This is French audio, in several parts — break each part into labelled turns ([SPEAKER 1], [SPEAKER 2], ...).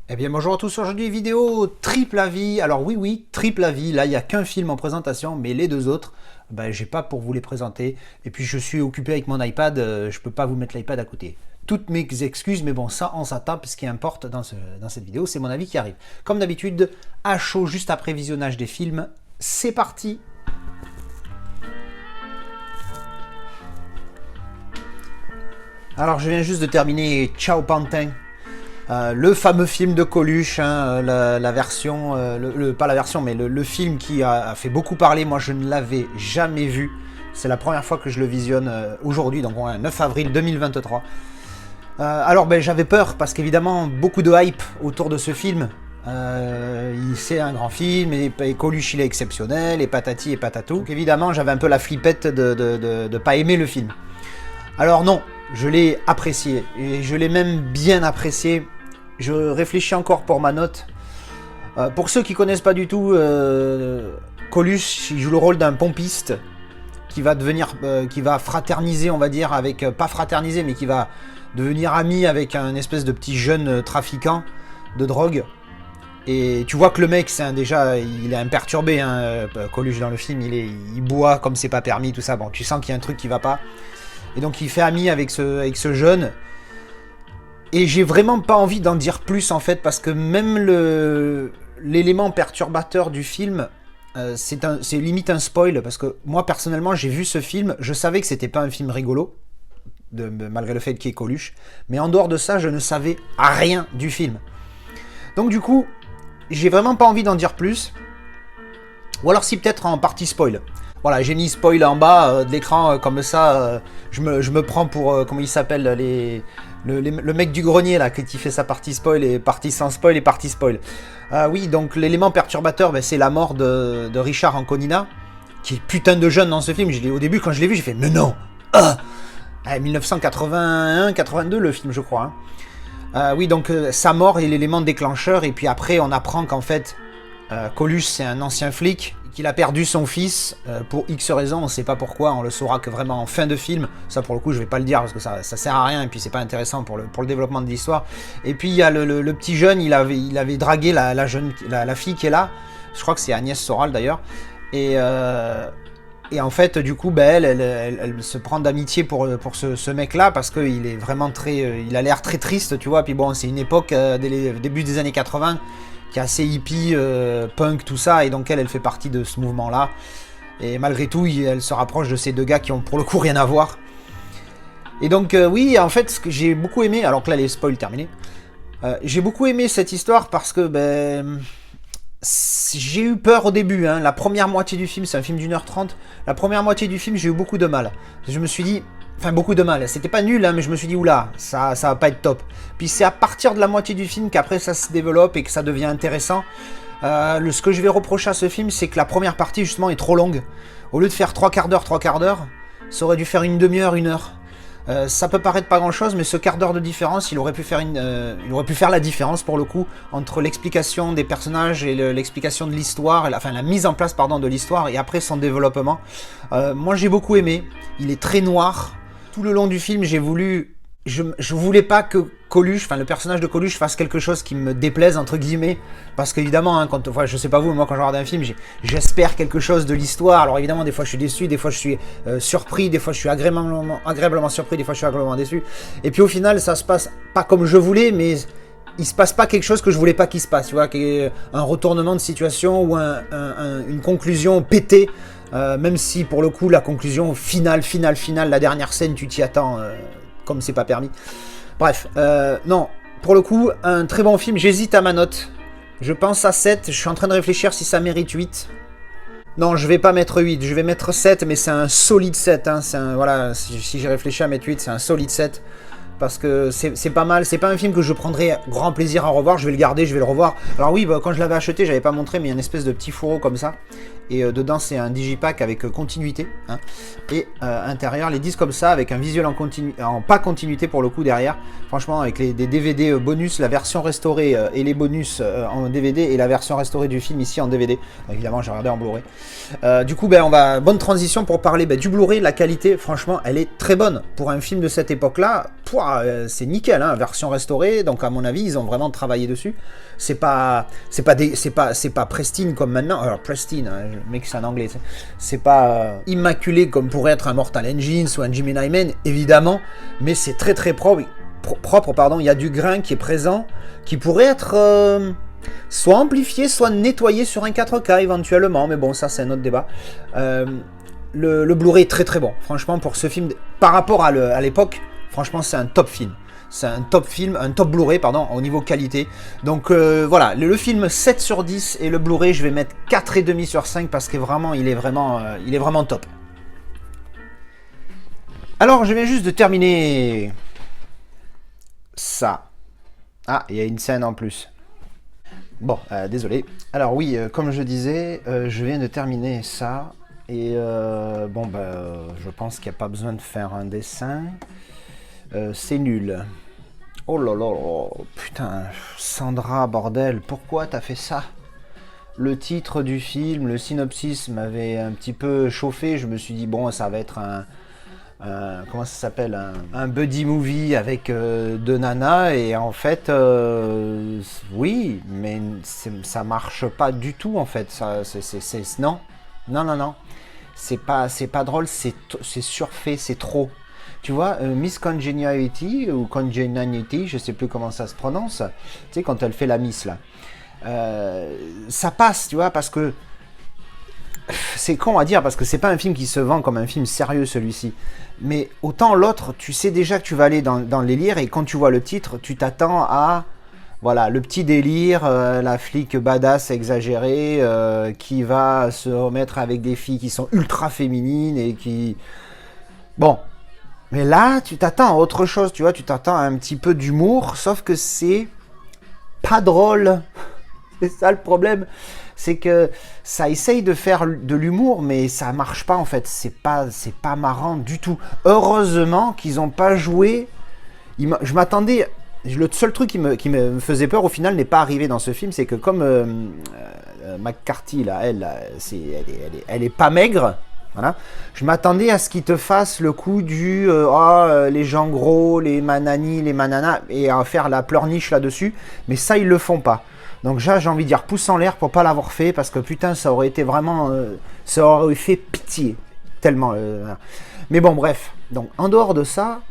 [SPEAKER 1] Eh bien bonjour à tous, aujourd'hui vidéo triple avis. Alors oui, triple avis, là il n'y a qu'un film en présentation, mais les deux autres, ben, j'ai pas pour vous les présenter. Et puis je suis occupé avec mon iPad, je peux pas vous mettre l'iPad à côté. Toutes mes excuses, mais bon ça on s'attend, ce qui importe dans cette vidéo, c'est mon avis qui arrive. Comme d'habitude, à chaud juste après visionnage des films, c'est parti. Alors je viens juste de terminer Ciao Pantin. Le fameux film de Coluche, hein, la version, pas la version, mais le film qui a fait beaucoup parler. Moi, je ne l'avais jamais vu. C'est la première fois que je le visionne aujourd'hui, donc 9 avril 2023. Alors, ben, j'avais peur parce qu'évidemment, beaucoup de hype autour de ce film. C'est un grand film et Coluche, il est exceptionnel, et patati et patatou. Donc évidemment, j'avais un peu la flippette de pas aimer le film. Alors non, je l'ai apprécié, et je l'ai même bien apprécié. Je réfléchis encore pour ma note. Pour ceux qui connaissent pas du tout, Coluche, il joue le rôle d'un pompiste qui va qui va fraterniser, on va dire, avec, pas fraterniser, mais qui va devenir ami avec un espèce de petit jeune trafiquant de drogue. Et tu vois que le mec, déjà, il est imperturbé, hein, Coluche dans le film, il boit comme c'est pas permis, tout ça. Bon, tu sens qu'il y a un truc qui va pas. Et donc il fait ami avec ce jeune. Et j'ai vraiment pas envie d'en dire plus en fait, parce que même l'élément perturbateur du film, c'est limite un spoil, parce que moi personnellement j'ai vu ce film, je savais que c'était pas un film rigolo, malgré le fait qu'il y ait Coluche, mais en dehors de ça je ne savais rien du film. Donc du coup, j'ai vraiment pas envie d'en dire plus, ou alors si peut-être en partie spoil. Voilà, j'ai mis spoil en bas de l'écran, comme ça, je me prends pour, comment il s'appelle, le mec du grenier, là, qui fait sa partie spoil, et partie sans spoil, et partie spoil. Oui, donc l'élément perturbateur, ben, c'est la mort de Richard Anconina, qui est putain de jeune dans ce film. Au début, quand je l'ai vu, j'ai fait, mais non, 1981-82 le film, je crois. Hein. Oui, donc sa mort est l'élément déclencheur, et puis après, on apprend qu'en fait, Coluche, c'est un ancien flic, qu'il a perdu son fils pour X raisons, on ne sait pas pourquoi, on le saura que vraiment en fin de film. Ça pour le coup je vais pas le dire parce que ça sert à rien et puis c'est pas intéressant pour le développement de l'histoire. Et puis il y a le petit jeune, il avait dragué la fille qui est là, je crois que c'est Agnès Soral d'ailleurs, et en fait du coup ben, elle se prend d'amitié pour ce mec là, parce qu'il est vraiment il a l'air très triste, tu vois. Puis bon, c'est une époque début des années 80 qui est assez hippie, punk, tout ça, et donc elle fait partie de ce mouvement-là. Et malgré tout, elle se rapproche de ces deux gars qui ont pour le coup rien à voir. Et donc, oui, en fait, ce que j'ai beaucoup aimé, alors que là, les spoils terminés, j'ai beaucoup aimé cette histoire parce que, ben, j'ai eu peur au début, hein. La première moitié du film, c'est un film d'1h30, la première moitié du film, j'ai eu beaucoup de mal. Je me suis dit... Enfin, beaucoup de mal. C'était pas nul, hein, mais je me suis dit, oula, ça va pas être top. Puis c'est à partir de la moitié du film qu'après ça se développe et que ça devient intéressant. Ce que je vais reprocher à ce film, c'est que la première partie, justement, est trop longue. Au lieu de faire 3 quarts d'heure, ça aurait dû faire une demi-heure, 1 heure. Ça peut paraître pas grand-chose, mais ce quart d'heure de différence, il aurait pu faire la différence, pour le coup, entre l'explication des personnages et l'explication de l'histoire, enfin la mise en place, pardon, de l'histoire, et après son développement. Moi, j'ai beaucoup aimé. Il est très noir. Tout le long du film, je voulais pas que Coluche, enfin le personnage de Coluche, fasse quelque chose qui me déplaise, entre guillemets, parce qu'évidemment, hein, je sais pas vous, mais moi quand je regarde un film, j'espère quelque chose de l'histoire. Alors évidemment, des fois je suis déçu, des fois je suis surpris, des fois je suis agréablement surpris, des fois je suis agréablement déçu. Et puis au final, ça se passe pas comme je voulais, mais il se passe pas quelque chose que je voulais pas qu'il se passe, tu vois, un retournement de situation ou une conclusion pétée. Même si pour le coup la conclusion finale, la dernière scène, tu t'y attends comme c'est pas permis. Bref, non, pour le coup, un très bon film. J'hésite à ma note. Je pense à 7, je suis en train de réfléchir si ça mérite 8. Non, je vais pas mettre 8, je vais mettre 7, mais c'est un solide 7. Hein. Voilà, si j'ai réfléchi à mettre 8, c'est un solide 7. Parce que c'est pas mal, c'est pas un film que je prendrais grand plaisir à revoir, je vais le garder, je vais le revoir. Alors oui, bah, quand je l'avais acheté, j'avais pas montré, mais il y a une espèce de petit fourreau comme ça. Et dedans, c'est un digipack avec continuité. Hein. Et intérieur, les disques comme ça, avec un visuel en pas continuité pour le coup derrière. Franchement, avec des DVD bonus, la version restaurée et les bonus en DVD, et la version restaurée du film ici en DVD. Évidemment, j'ai regardé en Blu-ray. Du coup, ben, bonne transition pour parler du Blu-ray. La qualité, franchement, elle est très bonne. Pour un film de cette époque-là, c'est nickel, hein, version restaurée. Donc à mon avis, ils ont vraiment travaillé dessus. C'est pas pristine comme maintenant. Alors pristine, hein, le mec c'est en anglais. C'est pas immaculé comme pourrait être un Mortal Engines ou un Gemini Man, évidemment. Mais c'est très très propre. Pardon. Il y a du grain qui est présent, qui pourrait être soit amplifié, soit nettoyé sur un 4K éventuellement. Mais bon, ça c'est un autre débat. Le Blu-ray est très très bon. Franchement, pour ce film, par rapport à l'époque, franchement, c'est un top film. C'est un top film, un top Blu-ray, pardon, au niveau qualité. Donc voilà, le film 7 sur 10 et le Blu-ray, je vais mettre 4,5 sur 5 parce que vraiment, il est vraiment top. Alors, je viens juste de terminer ça. Ah, il y a une scène en plus. Bon, désolé. Alors oui, comme je disais, je viens de terminer ça. Et bon, je pense qu'il n'y a pas besoin de faire un dessin. C'est nul. Oh là là, putain, Sandra, bordel, pourquoi t'as fait ça? Le titre du film, le synopsis m'avait un petit peu chauffé. Je me suis dit, bon, ça va être comment ça s'appelle, un buddy movie avec deux nanas. Et en fait, oui, mais ça marche pas du tout, en fait. Non. C'est pas drôle, c'est surfait, c'est trop. Tu vois, Miss Congeniality ou Congeniality, je sais plus comment ça se prononce. Tu sais, quand elle fait la Miss là, ça passe, tu vois, parce que c'est con à dire, parce que c'est pas un film qui se vend comme un film sérieux celui-ci. Mais autant l'autre, tu sais déjà que tu vas aller dans les lire et quand tu vois le titre, tu t'attends à voilà, le petit délire, la flic badass exagérée qui va se remettre avec des filles qui sont ultra féminines et qui... Bon, mais là, tu t'attends à autre chose, tu vois, tu t'attends à un petit peu d'humour, sauf que c'est pas drôle. C'est ça le problème, c'est que ça essaye de faire de l'humour, mais ça marche pas en fait, c'est pas marrant du tout. Heureusement qu'ils ont pas joué, je m'attendais... Le seul truc qui me faisait peur au final n'est pas arrivé dans ce film, c'est que comme McCarthy, là, elle est pas maigre, voilà, je m'attendais à ce qu'il te fasse le coup du les gens gros, les manani, les mananas, et à faire la pleurniche là-dessus, mais ça ils le font pas. Donc j'ai envie de dire pouce en l'air pour pas l'avoir fait, parce que putain ça aurait été vraiment, ça aurait fait pitié, tellement. Voilà. Mais bon bref, donc en dehors de ça,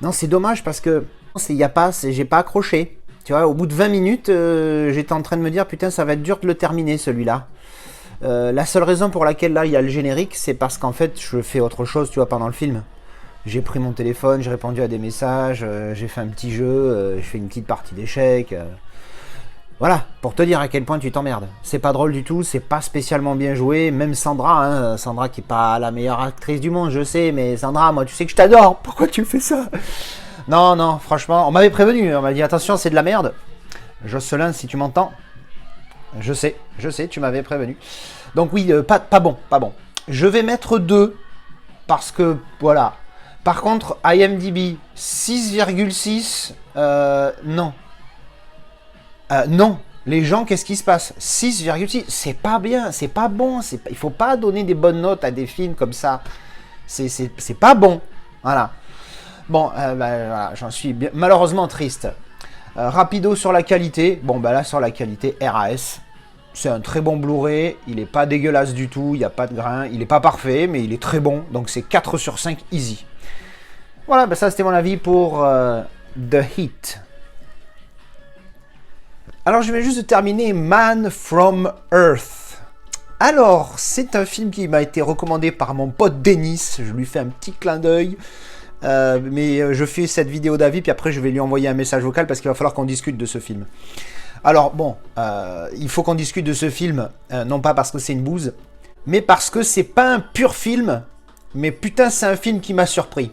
[SPEAKER 1] non c'est dommage parce que j'ai pas accroché. Tu vois, au bout de 20 minutes, j'étais en train de me dire, putain, ça va être dur de le terminer, celui-là. La seule raison pour laquelle, là, il y a le générique, c'est parce qu'en fait, je fais autre chose, tu vois, pendant le film. J'ai pris mon téléphone, j'ai répondu à des messages, j'ai fait un petit jeu, j'ai fait une petite partie d'échecs. Voilà, pour te dire à quel point tu t'emmerdes. C'est pas drôle du tout, c'est pas spécialement bien joué. Même Sandra, hein, Sandra qui est pas la meilleure actrice du monde, je sais, mais Sandra, moi, tu sais que je t'adore. Pourquoi tu fais ça? Non, franchement, on m'avait prévenu, on m'a dit attention, c'est de la merde. Jocelyn, si tu m'entends, je sais, tu m'avais prévenu. Donc oui, pas bon. Je vais mettre 2, parce que, voilà. Par contre, IMDb, 6,6, non. Non, les gens, qu'est-ce qui se passe? 6,6, c'est pas bien, c'est pas bon, il faut pas donner des bonnes notes à des films comme ça. C'est pas bon, voilà. Bon, voilà, j'en suis malheureusement triste. Rapido sur la qualité. Bon, là, sur la qualité, RAS. C'est un très bon Blu-ray. Il n'est pas dégueulasse du tout. Il n'y a pas de grain. Il n'est pas parfait, mais il est très bon. Donc, c'est 4 sur 5 easy. Voilà, ça, c'était mon avis pour The Heat. Alors, je vais juste terminer Man from Earth. Alors, c'est un film qui m'a été recommandé par mon pote Denis. Je lui fais un petit clin d'œil. Mais je fais cette vidéo d'avis, puis après je vais lui envoyer un message vocal parce qu'il va falloir qu'on discute de ce film. Alors bon, il faut qu'on discute de ce film, non pas parce que c'est une bouse, mais parce que c'est pas un pur film, mais putain c'est un film qui m'a surpris.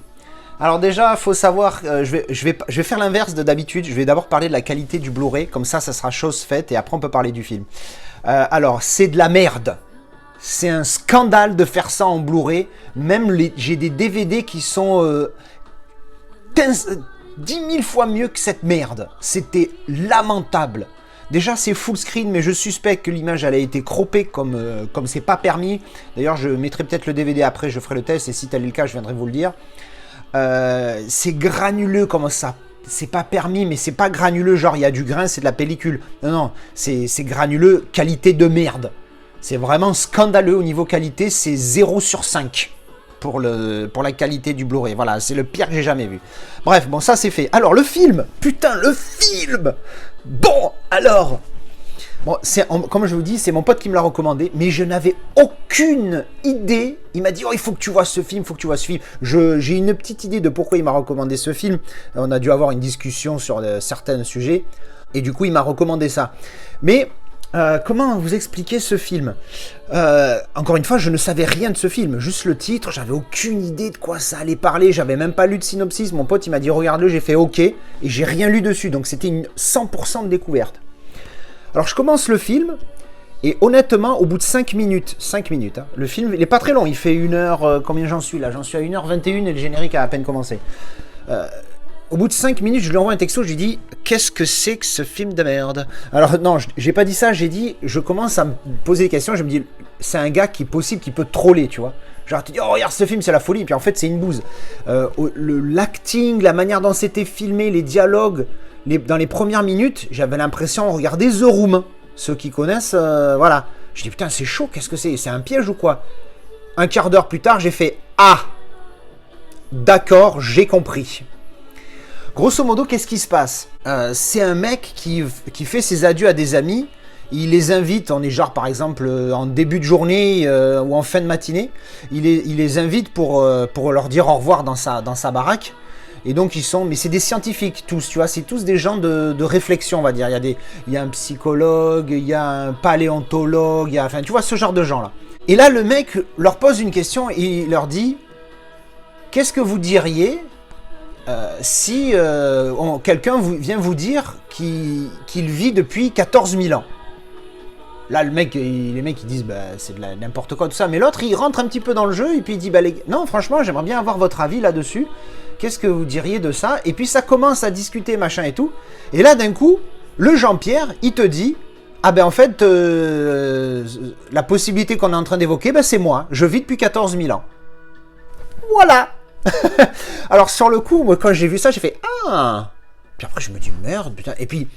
[SPEAKER 1] Alors déjà, faut savoir, je vais faire l'inverse de d'habitude, je vais d'abord parler de la qualité du Blu-ray, comme ça sera chose faite, et après on peut parler du film. Alors, c'est de la merde. C'est un scandale de faire ça en Blu-ray. Même j'ai des DVD qui sont 10 000 fois mieux que cette merde. C'était lamentable. Déjà, c'est full screen, mais je suspecte que l'image elle a été croppée comme c'est pas permis. D'ailleurs, je mettrai peut-être le DVD après, je ferai le test, et si tel est le cas, je viendrai vous le dire. C'est granuleux, comment ça... C'est pas permis, mais c'est pas granuleux, genre il y a du grain, c'est de la pellicule. Non, non, c'est granuleux, qualité de merde. C'est vraiment scandaleux au niveau qualité, c'est 0 sur 5 pour la qualité du Blu-ray. Voilà, c'est le pire que j'ai jamais vu. Bref, bon, ça c'est fait. Alors, le film, putain, le film. Bon, alors... Bon, comme je vous dis, c'est mon pote qui me l'a recommandé, mais je n'avais aucune idée. Il m'a dit, oh, il faut que tu vois ce film, il faut que tu vois ce film. J'ai une petite idée de pourquoi il m'a recommandé ce film. On a dû avoir une discussion sur certains sujets, et du coup, il m'a recommandé ça. Mais, comment vous expliquer ce film? Encore une fois, je ne savais rien de ce film, juste le titre, j'avais aucune idée de quoi ça allait parler, j'avais même pas lu de synopsis. Mon pote, il m'a dit, regarde-le, j'ai fait OK, et j'ai rien lu dessus, donc c'était une 100% de découverte. Alors je commence le film, et honnêtement, au bout de 5 minutes, hein, le film, il est pas très long, il fait 1 heure, combien j'en suis là? J'en suis à 1h21 et le générique a à peine commencé. Au bout de 5 minutes, je lui envoie un texto, je lui dis « Qu'est-ce que c'est que ce film de merde ?» Alors non, j'ai pas dit ça, j'ai dit, je commence à me poser des questions, je me dis, c'est un gars qui est possible, qui peut troller, tu vois. Genre, tu dis, oh regarde ce film, c'est la folie, et puis en fait c'est une bouse. L'acting, la manière dont c'était filmé, les dialogues... Dans les premières minutes, j'avais l'impression de regarder The Room. Ceux qui connaissent, voilà. Je dis, putain, c'est chaud, qu'est-ce que c'est? C'est un piège ou quoi? Un quart d'heure plus tard, j'ai fait, ah, d'accord, j'ai compris. Grosso modo, qu'est-ce qui se passe? C'est un mec qui fait ses adieux à des amis. Il les invite, on est genre par exemple en début de journée ou en fin de matinée. Il les invite pour leur dire au revoir dans sa baraque. Et donc ils sont, mais c'est des scientifiques tous, tu vois, c'est tous des gens de réflexion, on va dire. Il y a un psychologue, il y a un paléontologue, enfin tu vois ce genre de gens là. Et là le mec leur pose une question et il leur dit, qu'est-ce que vous diriez si quelqu'un vient vous dire qu'il vit depuis 14 000 ans? Là, les mecs ils disent, bah, c'est de n'importe quoi, tout ça. Mais l'autre, il rentre un petit peu dans le jeu et puis il dit, bah, non, franchement, j'aimerais bien avoir votre avis là-dessus. Qu'est-ce que vous diriez de ça? Et puis ça commence à discuter, machin et tout. Et là, d'un coup, le Jean-Pierre, il te dit, ah ben en fait, la possibilité qu'on est en train d'évoquer, ben, c'est moi. Je vis depuis 14 000 ans. Voilà. Alors, sur le coup, moi, quand j'ai vu ça, j'ai fait, ah. Puis après, je me dis, merde, putain. Et puis,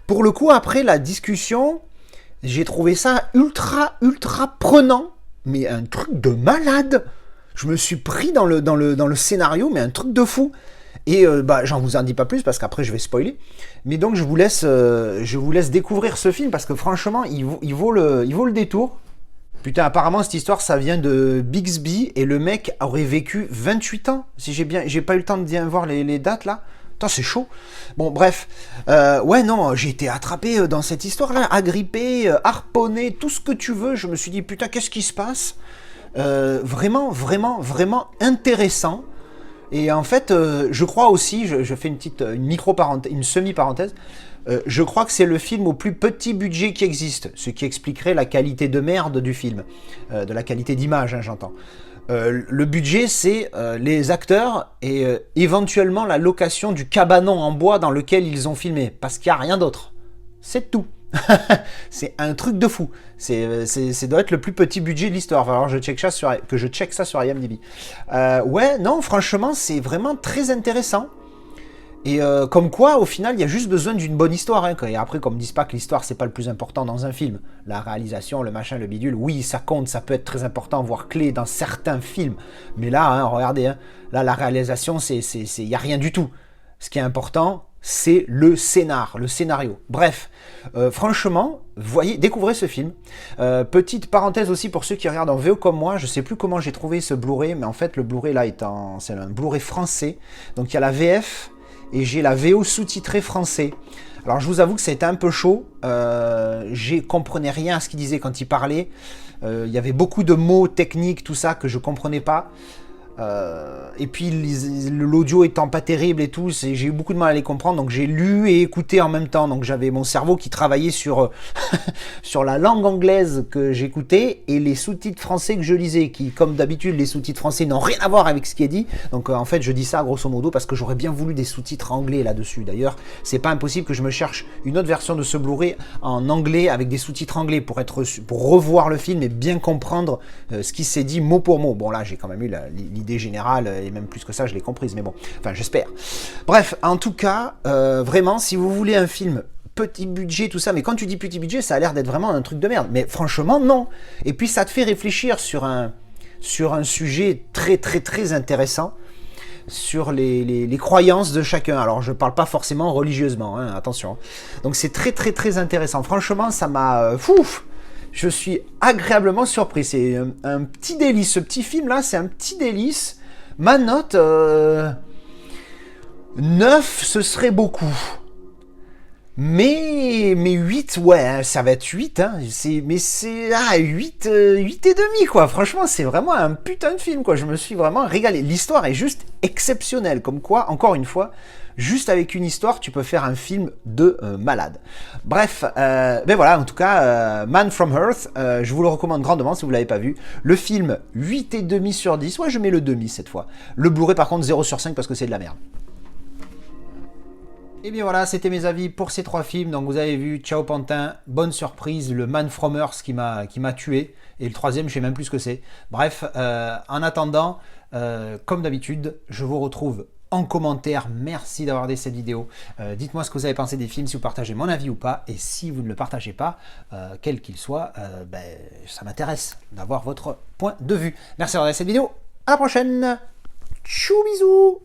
[SPEAKER 1] pour le coup, après la discussion... J'ai trouvé ça ultra prenant, mais un truc de malade. Je me suis pris dans le scénario, mais un truc de fou. Et bah, j'en vous en dis pas plus parce qu'après je vais spoiler. Mais donc je vous laisse découvrir ce film parce que franchement, il vaut le détour. Putain, apparemment cette histoire ça vient de Bixby et le mec aurait vécu 28 ans. Si j'ai pas eu le temps de bien voir les dates là. Putain, c'est chaud. Bon, bref. Ouais, non, j'ai été attrapé dans cette histoire-là, agrippé, harponné, tout ce que tu veux. Je me suis dit, putain, qu'est-ce qui se passe? Vraiment intéressant. Et en fait, je crois aussi, je fais une semi-parenthèse, je crois que c'est le film au plus petit budget qui existe, ce qui expliquerait la qualité de merde du film, de la qualité d'image, hein, j'entends. Le budget, c'est les acteurs et éventuellement la location du cabanon en bois dans lequel ils ont filmé, parce qu'il n'y a rien d'autre. C'est tout. C'est un truc de fou. Ça doit être le plus petit budget de l'histoire. Alors je check ça sur IMDb. Ouais, non, franchement, c'est vraiment très intéressant. Et comme quoi, au final, il y a juste besoin d'une bonne histoire. Hein, et après, qu'on me dise pas que l'histoire, c'est pas le plus important dans un film. La réalisation, le machin, le bidule, oui, ça compte, ça peut être très important, voire clé dans certains films. Mais là, hein, regardez, hein, là, la réalisation, il n'y a rien du tout. Ce qui est important, c'est le scénario. Bref, franchement, découvrez ce film. Petite parenthèse aussi pour ceux qui regardent en VO comme moi, je sais plus comment j'ai trouvé ce Blu-ray, mais en fait, le Blu-ray là, c'est un Blu-ray français. Donc il y a la VF, et j'ai la VO sous-titrée français. Alors je vous avoue que c'était un peu chaud, je comprenais rien à ce qu'il disait quand il parlait, il y avait beaucoup de mots techniques, tout ça, que je comprenais pas. Et puis l'audio étant pas terrible et tout, j'ai eu beaucoup de mal à les comprendre, donc j'ai lu et écouté en même temps, donc j'avais mon cerveau qui travaillait sur sur la langue anglaise que j'écoutais et les sous-titres français que je lisais, qui comme d'habitude les sous-titres français n'ont rien à voir avec ce qui est dit, donc en fait je dis ça grosso modo parce que j'aurais bien voulu des sous-titres anglais là-dessus. D'ailleurs c'est pas impossible que je me cherche une autre version de ce Blu-ray en anglais avec des sous-titres anglais pour revoir le film et bien comprendre ce qui s'est dit mot pour mot. Bon là j'ai quand même eu l'idée l'idée générale, et même plus que ça, je l'ai comprise, mais bon, enfin, j'espère. Bref, en tout cas, vraiment, si vous voulez un film petit budget, tout ça, mais quand tu dis petit budget, ça a l'air d'être vraiment un truc de merde, mais franchement, non. Et puis, ça te fait réfléchir sur un sujet très, très, très intéressant, sur les croyances de chacun. Alors, je parle pas forcément religieusement, hein, attention. Donc, c'est très, très, très intéressant. Franchement, ça m'a... je suis agréablement surpris. C'est un petit délice. Ce petit film-là, c'est un petit délice. Ma note... 9, ce serait beaucoup. Mais 8, ouais, ça va être 8, hein. Mais c'est... 8 et demi, quoi. Franchement, c'est vraiment un putain de film, quoi. Je me suis vraiment régalé. L'histoire est juste exceptionnelle. Comme quoi, encore une fois, juste avec une histoire, tu peux faire un film de malade. Bref, ben voilà, en tout cas, Man from Earth, je vous le recommande grandement si vous ne l'avez pas vu. Le film, 8 et demi sur 10. Ouais, je mets le demi cette fois. Le Blu-ray, par contre, 0 sur 5 parce que c'est de la merde. Et bien voilà, c'était mes avis pour ces 3 films. Donc vous avez vu, ciao Pantin, bonne surprise, le Man from Earth qui m'a tué. Et le 3e, je sais même plus ce que c'est. Bref, en attendant, comme d'habitude, je vous retrouve en commentaire. Merci d'avoir regardé cette vidéo. Dites-moi ce que vous avez pensé des films, si vous partagez mon avis ou pas. Et si vous ne le partagez pas, quel qu'il soit, ça m'intéresse d'avoir votre point de vue. Merci d'avoir regardé cette vidéo. À la prochaine. Tchou bisous.